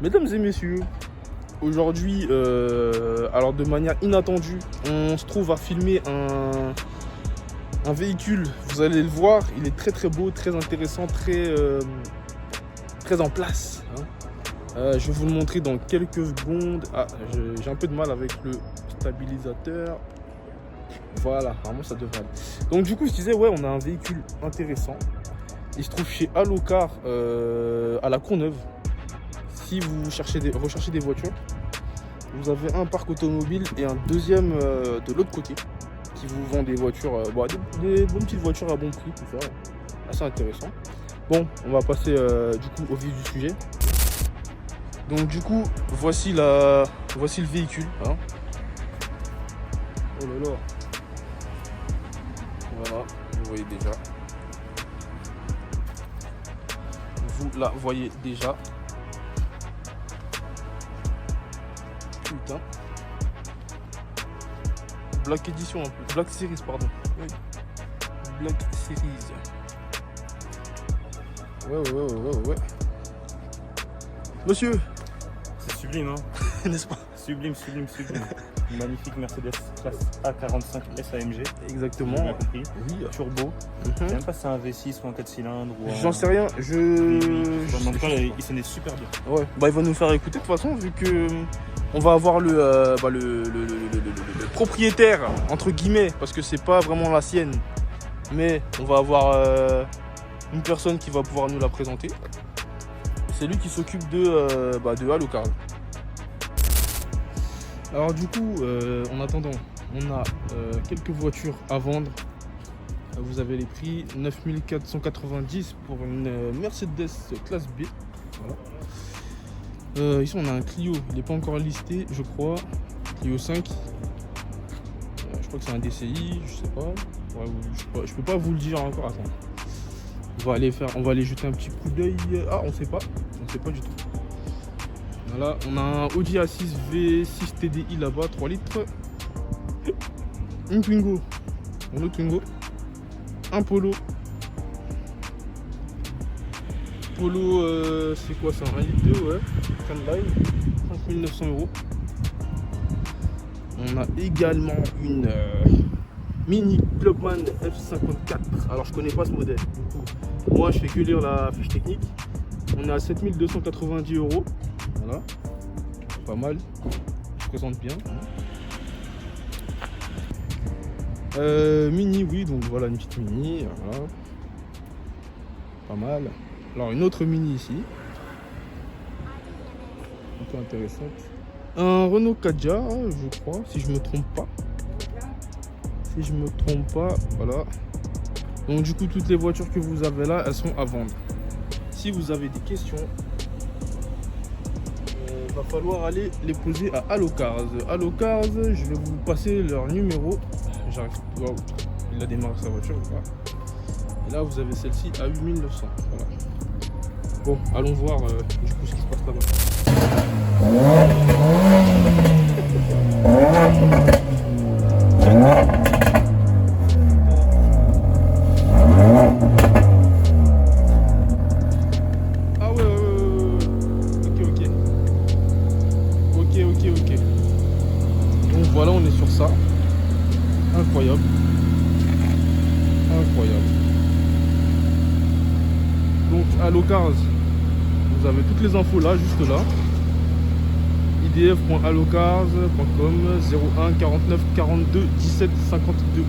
Mesdames et messieurs, aujourd'hui, alors de manière inattendue, on se trouve à filmer un véhicule. Vous allez le voir, il est très très beau, très intéressant, très en place. Hein. Je vais vous le montrer dans quelques secondes. Ah, j'ai un peu de mal avec le stabilisateur. Voilà, vraiment ça devrait aller. Donc du coup, je disais, ouais, on a un véhicule intéressant. Il se trouve chez Allocar à la Courneuve. Si vous recherchez des voitures, vous avez un parc automobile et un deuxième de l'autre côté qui vous vend des voitures, des bonnes petites voitures à bon prix, tout ça, assez intéressant. Bon, on va passer du coup au vif du sujet. Donc du coup, voici le véhicule. Hein. Oh là là. Voilà, vous voyez déjà. Vous la voyez déjà. Putain. Black Edition en plus. Black Series, pardon. Oui. Black Series. Ouais. Monsieur. C'est sublime, hein. N'est-ce pas? Sublime. Une magnifique Mercedes classe A45 SAMG. Exactement. J'ai bien compris. Oui. Turbo. Je sais même pas si c'est un V6 ou un 4 cylindres. J'en sais rien. En tout cas, il sonnait super bien. Ouais. Bah, il va nous faire écouter de toute façon, vu que on va avoir le propriétaire, entre guillemets, parce que c'est pas vraiment la sienne. Mais on va avoir une personne qui va pouvoir nous la présenter. C'est lui qui s'occupe de Allocar. Alors du coup, en attendant, on a quelques voitures à vendre. Vous avez les prix, 9 490 pour une Mercedes classe B. Voilà. Ici on a un Clio, il n'est pas encore listé, je crois. Clio 5. Je crois que c'est un DCI, je sais pas. Ouais, je peux pas vous le dire encore. Attends. On va aller jeter un petit coup d'œil. Ah, on sait pas du tout. Voilà, on a un Audi A6 V6 TDI là-bas, 3 litres. Une Twingo. Un autre Twingo. Un Polo. Polo, c'est quoi ça? 1 litre 2, ouais. Canline. 5 900 €. On a également une Mini Clubman F54. Alors je connais pas ce modèle. Du coup, moi je fais que lire la fiche technique. On est à 7 290 €. Voilà. Pas mal. Je présente bien. Mini, oui, donc voilà une petite Mini. Voilà. Pas mal. Alors une autre Mini ici. Un peu intéressante. Un Renault Kadjar, je crois, si je me trompe pas. Voilà. Donc du coup, toutes les voitures que vous avez là, elles sont à vendre. Si vous avez des questions, va falloir aller les poser à Allocars. Allocars, je vais vous passer leur numéro. J'arrive. Wow. Il a démarré sa voiture. Voilà. Et là, vous avez celle-ci à 8 900. Voilà. Bon, allons voir du coup ce qui se passe là-bas. Ah ouais. Ok. Donc voilà, on est sur ça. Incroyable. Donc à Allocars, vous avez toutes les infos là, juste là. idf.allocars.com 01 49 42 17 52.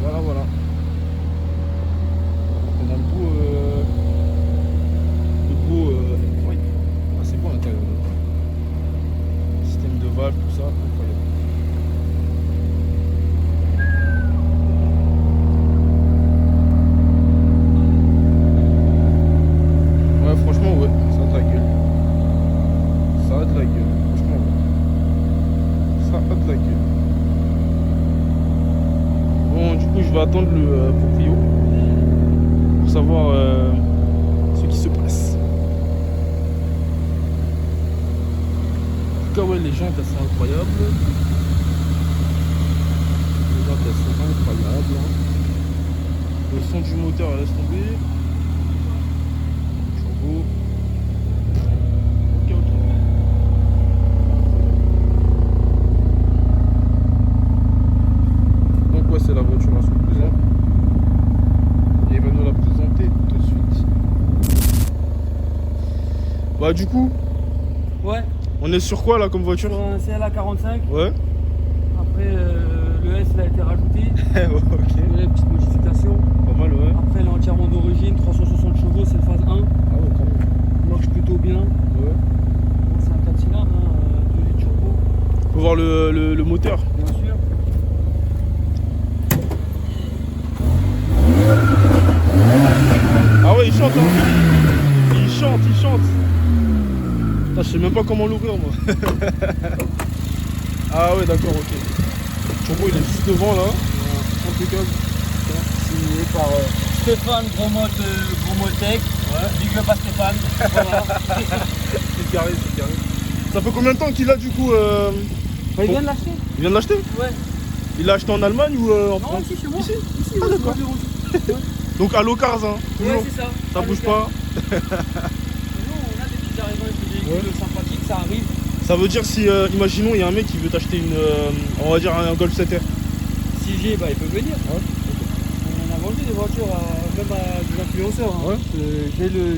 Voilà. On a le beau oui. Ah, c'est beau à l'intérieur. Système de valve, tout ça, incroyable. Franchement, ouais, ça a de la gueule. Franchement, ouais. Ça a de la gueule. Bon, du coup, je vais attendre le proprio pour savoir ce qui se passe. En tout cas, ouais, les jantes, elles sont incroyables. Le son du moteur, elle laisse tomber. Turbo. Ok. Bah du coup, Ouais, on est sur quoi là comme voiture? sur un CLA 45. Ouais. Après, le S il a été rajouté. Ok. Il y a des petites modifications. Pas mal, ouais. Après, elle est entièrement d'origine. 360 chevaux, c'est le phase 1. Ah ouais, quand même. Il marche plutôt bien. Ouais. C'est un 4 cylindres, 2 litres turbo, Faut voir le moteur. bien sûr. Ah ouais, il chante, hein. Il chante, il chante. Putain, je sais même pas comment l'ouvrir, moi. Ah ouais, d'accord, ok. Le turbo, il est juste devant, là. Impeccable. Signé par Stéphane Gromotech. Ouais. Big up à Stéphane. Voilà. C'est carré, c'est carré. Ça fait combien de temps qu'il a, du coup Bah, il vient de l'acheter. Il vient de l'acheter? Ouais. Il l'a acheté en Allemagne ou en Non, France? ici chez moi. Ici. Ici, Ah, ouais, d'accord. ouais. Donc à l'Ocars, hein. Ouais, Toujours. c'est ça. Ça Ah, bouge le pas. Nous, on a des petits arrivants avec des véhicules sympathiques, ça arrive. Ça veut dire si, imaginons, il y a un mec qui veut t'acheter une, on va dire un Golf 7R. Si j'ai, bah, il peut venir. Ouais. On a vendu des voitures même à des influenceurs. Hein. Ouais.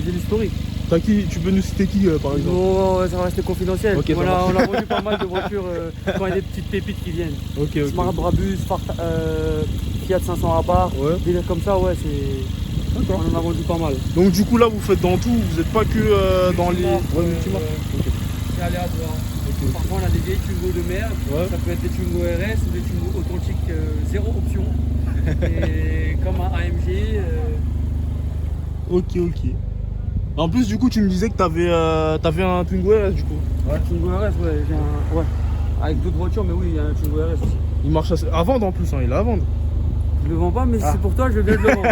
J'ai l'historique. T'as qui? Tu peux nous citer qui, par exemple? Non, ça va rester confidentiel. Ok, ça Voilà, va. on a vendu pas mal de voitures quand il y a des petites pépites qui viennent. Ok, ok. Smart Brabus, Fiat 500 Abarth, Ouais. des délires comme ça, ouais, c'est. D'accord. On en a vendu pas mal. Donc du coup là vous faites dans tout, vous n'êtes pas que dans les... Ouais, multimarques. Ok. C'est aléatoire. Ok. Parfois on a des vieilles Twingo de merde, Ouais. ça peut être des Twingo RS ou des Twingo authentiques zéro option. Et comme un AMG. Ok, ok. En plus du coup tu me disais que t'avais un Twingo RS du coup. Ouais, Twingo RS, ouais, j'ai un. Ouais. Avec d'autres voitures, mais oui, il y a un Twingo RS aussi. Il marche à vendre en plus, hein, il est à vendre. Je le vends pas, mais si Ah. c'est pour toi, je veux bien te le vendre.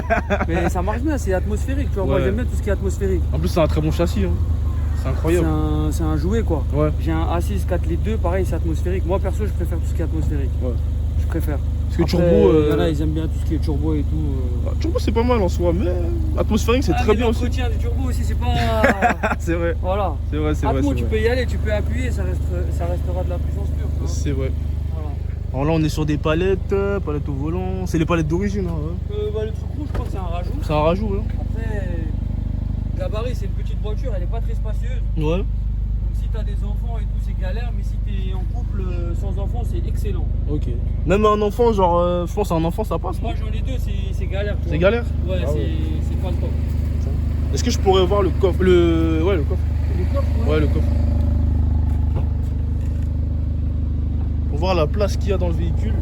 Mais ça marche bien, c'est atmosphérique, tu vois. Moi Ouais. j'aime bien tout ce qui est atmosphérique. En plus c'est un très bon châssis. Hein. C'est incroyable. C'est un jouet quoi. Ouais. J'ai un A6 4 litres 2, pareil, c'est atmosphérique. Moi perso, je préfère tout ce qui est atmosphérique. Ouais. Je préfère. Parce que Après, turbo... il y en a, ils aiment bien tout ce qui est turbo et tout. Turbo c'est pas mal en soi, mais atmosphérique c'est très mais bien aussi. l'entretien du turbo aussi, c'est pas. C'est vrai, Voilà. c'est vrai, c'est vrai. Atmo, c'est tu vrai. peux y aller, tu peux appuyer, ça restera de la puissance pure. tu vois. C'est vrai. Voilà. Alors là on est sur des palettes au volant. C'est les palettes d'origine. Hein, ouais. Bah, le truc rouge, je crois que c'est un rajout. C'est un rajout. Hein. Après, gabarit, c'est une petite voiture, elle est pas très spacieuse. Ouais. Donc si t'as des enfants et tout, c'est galère, mais si t'es en couple sans enfants, c'est excellent. Ok. Même un enfant, genre, je pense à un enfant ça passe. Moi j'en ai deux, c'est galère. tu C'est vois. galère. Ouais, Ah c'est pas le top. Est-ce que je pourrais voir le coffre? Ouais, le coffre. Le coffre, Ouais, le coffre. Pour voir la place qu'il y a dans le véhicule.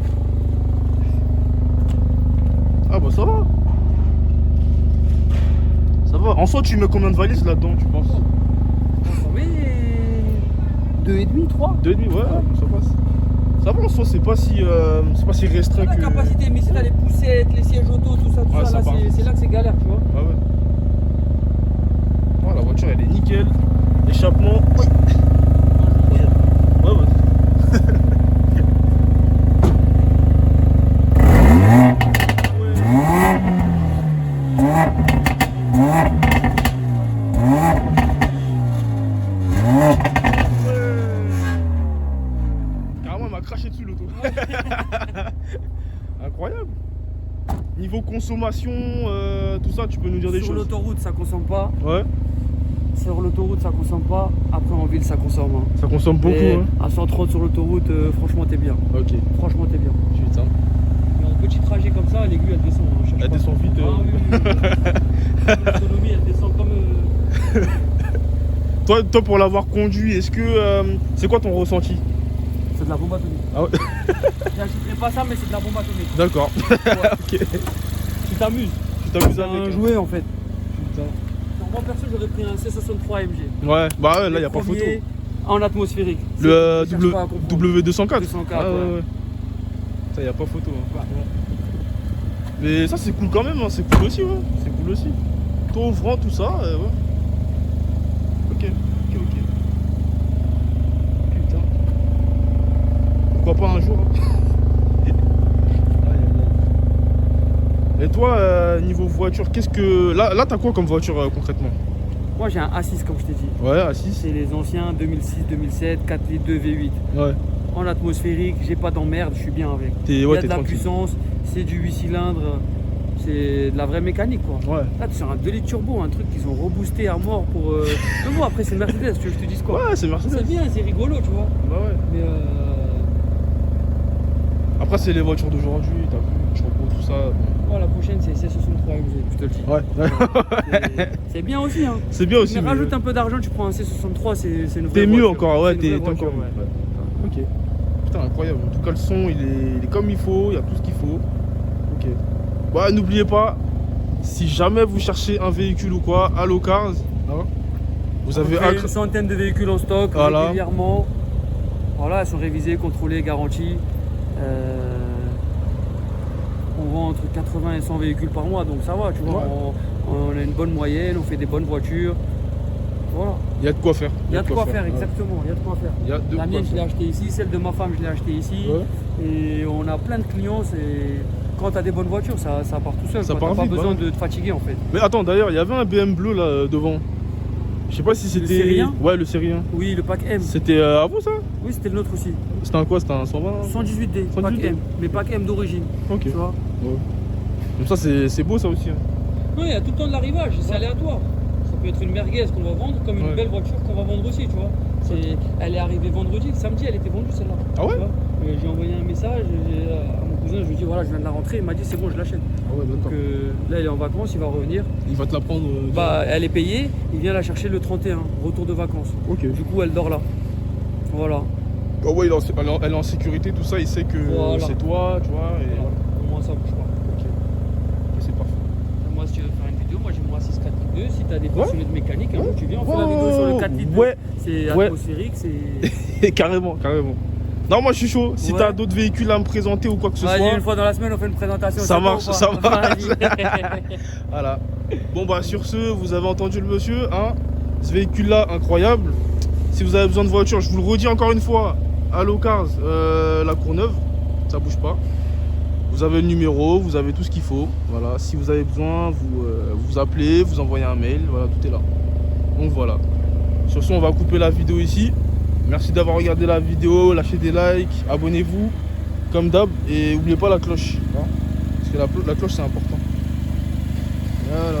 Ah bah ça va. Ça va. En soi, tu mets combien de valises là-dedans, tu penses? Mais 2,5, 3. 2,5, ouais, ça passe. Ça va en soi, c'est pas si restreint La que... capacité, mais si t'as les poussettes, les sièges auto, tout ça, Ouais, ça là, part. c'est là que c'est galère, tu vois. Ah ouais. Oh, la voiture elle est nickel. Échappement. Ouais, ouais. Carrément, elle m'a craché dessus l'auto. Incroyable. Niveau consommation, tout ça, tu peux nous dire des Sur choses? l'autoroute, ça consomme pas. Ouais, Sur l'autoroute, ça consomme pas. Après, en ville, ça consomme. Hein. ça consomme beaucoup. Et Hein. à 130 sur l'autoroute, franchement, t'es bien. Ok, Franchement, t'es bien. putain. Mais un petit trajet comme ça, l'aiguille, elle descend. Hein, cherche Elle pas. descend vite. Ah oui, oui, oui. L'autonomie, elle descend comme. Toi, pour l'avoir conduit, est-ce que. C'est quoi ton ressenti? C'est de la bombe atomique. Ah ouais. J'achèterai pas ça, mais c'est de la bombe atomique. D'accord. Ouais. Ok. Tu t'amuses. Tu t'amuses C'est avec. un hein. jouet en fait. Putain. Donc, moi perso, j'aurais pris un C63 AMG. Ouais, bah ouais, là, y a pas photo. Premier En atmosphérique. Le Je cherche pas à comprendre. W204. 204, Ah, ouais. ouais. Ça, y a pas photo. Hein. Mais ça, c'est cool quand même. Hein. C'est cool aussi, ouais. C'est cool aussi. Taux ouvrant, tout ça, ouais. Ok, ok, ok. Putain. Pourquoi pas un jour hein. Et toi, niveau voiture, qu'est-ce que... Là t'as quoi comme voiture concrètement? Moi j'ai un A6 comme je t'ai dit. Ouais, A6. C'est les anciens 2006-2007, 4 litres 2 V8. Ouais. En atmosphérique, j'ai pas d'emmerde, je suis bien avec. T'es Il y ouais, a t'es de la tranquille. puissance, c'est du 8 cylindres, c'est de la vraie mécanique quoi. Ouais. Là, tu sur un 2 litres turbo, un truc qu'ils ont reboosté à mort pour. Mais bon, après, c'est Mercedes, tu veux que je te dise quoi. Ouais, c'est Mercedes. C'est bien, c'est rigolo, tu vois. Bah ouais. Mais Après, c'est les voitures d'aujourd'hui, t'as vu, turbo, tout ça. bon, la prochaine, c'est C63 MG, je te le dis. Ouais. C'est bien aussi, hein. C'est bien aussi. Mais mais- rajoute un peu d'argent, tu prends un C63, c'est une vraie T'es mieux voiture. encore, ouais, C'est une t'es vraie encore voiture, mieux. ouais. Ouais. Ok. Putain, incroyable. En tout cas, le son, il est comme il faut, il y a tout ce qu'il faut. Ok. Ouais, n'oubliez pas, si jamais vous cherchez un véhicule ou quoi, Allo Cars, hein, vous avez On fait une centaine de véhicules en stock Voilà. régulièrement. Voilà, ils sont révisés, contrôlés, garantis. On vend entre 80 et 100 véhicules par mois, donc ça va, tu vois. Ouais. On a une bonne moyenne, on fait des bonnes voitures. Voilà. Il y a de quoi faire. Il y a de quoi faire, ouais. exactement. Il y a de quoi faire. Il y a de La quoi mienne, je l'ai faire. achetée ici, celle de ma femme, je l'ai achetée ici. Ouais. Et on a plein de clients. Quand tu as des bonnes voitures, ça part tout seul. Ça Tu part n'as pas vite, besoin ouais. de te fatiguer en fait. Mais attends, d'ailleurs, il y avait un BM bleu là devant. Je sais pas si c'était. Sérien Ouais, le Sérien. Oui, le pack M. C'était à vous ça? Oui, c'était le nôtre aussi. C'était un quoi? C'était un 120? 118D, pack 118D. M. Mais pack M d'origine. Ok. Tu vois. Ouais. Comme ça, c'est beau ça aussi. Hein. Non, il y a tout le temps de l'arrivage, c'est aléatoire. Ça peut être une merguez qu'on va vendre comme une Ouais. belle voiture qu'on va vendre aussi, tu vois. Elle est arrivée vendredi, samedi elle était vendue celle-là. Ah ouais? Tu vois. J'ai envoyé un message à mon cousin, je lui ai dit voilà, je viens de la rentrer, il m'a dit c'est bon, je l'achète. Ah ouais, Donc d'accord. là il est en vacances, il va revenir. Il va te la prendre. Bah elle est payée, il vient la chercher le 31, retour de vacances. Ok. Du coup elle dort là. Voilà. Ah ouais, elle est en sécurité, tout ça, il sait que Voilà. c'est toi, tu vois. Et Voilà. Au moins ça bouge pas. Ok. Et c'est parfait. Moi si tu veux faire une vidéo, moi j'ai mon 6 4 si t'as des passionnés de mécanique, un jour tu viens, on fait la Ouais, vidéo sur le 4 litres. ouais. C'est Ouais. atmosphérique, c'est. Carrément, carrément. Non, moi je suis chaud. Si Ouais. t'as d'autres véhicules à me présenter ou quoi que ce Vas-y, soit. une fois dans la semaine, on fait une présentation. Ça c'est bon marche, ou pas ça marche. Vas-y. Voilà. Bon bah sur ce, vous avez entendu le monsieur, hein. Ce véhicule là, incroyable. Si vous avez besoin de voiture, je vous le redis encore une fois, Allo Cars, la Courneuve, ça bouge pas. Vous avez le numéro, vous avez tout ce qu'il faut. Voilà. Si vous avez besoin, vous appelez, vous envoyez un mail, voilà, tout est là. Donc voilà. Sur ce, on va couper la vidéo ici. Merci d'avoir regardé la vidéo, lâchez des likes, abonnez-vous comme d'hab et n'oubliez pas la cloche, hein, parce que la cloche c'est important. Voilà.